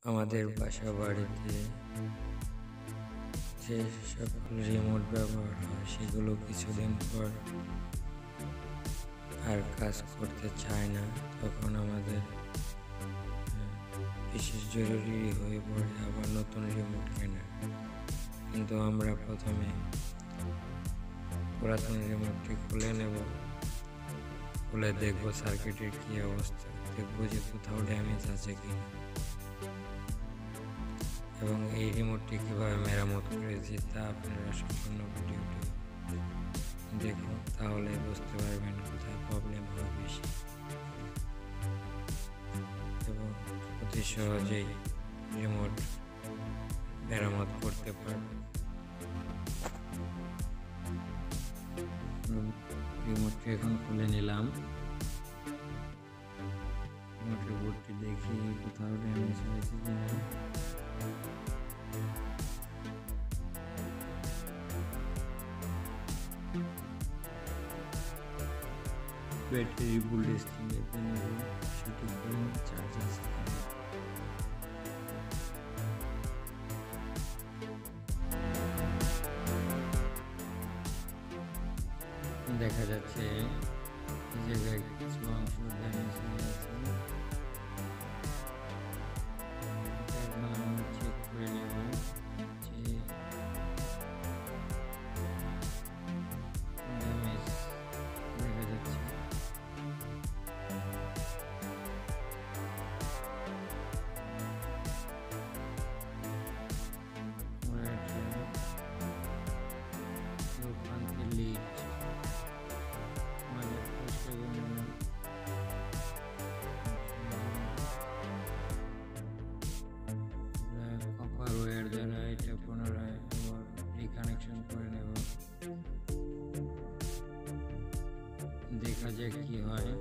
আমাদের বাসা বাড়িতে যে সকল রিমোট ব্যবহার হয় সেগুলো কিছুদিন পর আর কাজ করতে চায় না, তখন আমাদের বিশেষ জরুরি হয়ে পড়ে আবার নতুন রিমোট কেনা। কিন্তু আমরা প্রথমে পুরাতন রিমোটটি খুলে নেব, খুলে দেখবো সার্কিটের কি অবস্থা, দেখবো যে কোথাও ড্যামেজ আছে কিনা এবং এই রিমোটটি কীভাবে মেরামত করেছি তা আপনারা সম্পূর্ণ ভিডিওটি দেখুন, তাহলে বুঝতে পারবেন কোথায় প্রবলেম হয় বেশি এবং অতি সহজেই রিমোট মেরামত করতে পারবেন। রিমোটটি এখন খুলে নিলাম, রিমোটের বোর্ডটি দেখি কোথাও ড্যামেজ হয়েছে কিনা। ব্যাটারি ভোল্টেজটি মেপে নেব, সঠিক পরিমাণ চার্জ আছে দেখা যাচ্ছে এই জায়গায় কিছু অংশ ড্যামেজ হয়ে আছে। এখন আমি চেক করে নেব যে ড্যামেজ দেখা যাচ্ছে। ওয়্যার দ্বারা এটা পুনরায় আবার রিকানেকশন করে নেব, দেখা যাক কি হয়।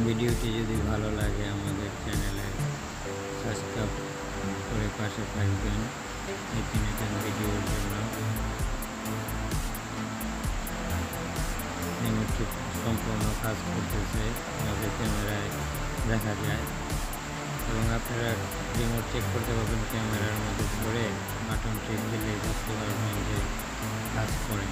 ভিডিওটি যদি ভালো লাগে আমাদের চ্যানেলে সাবস্ক্রাইব করে পাশে থাকবেন নতুন নতুন ভিডিওর জন্য। রিমোটটি সম্পূর্ণ কাজ করতেছে, আমাদের ক্যামেরায় দেখা যায় এবং আপনারা রিমোট চেক করতে পারবেন ক্যামেরার মধ্যে ধরে বাটন টিপ দিলে বুঝতে পারবেন যে কাজ করে।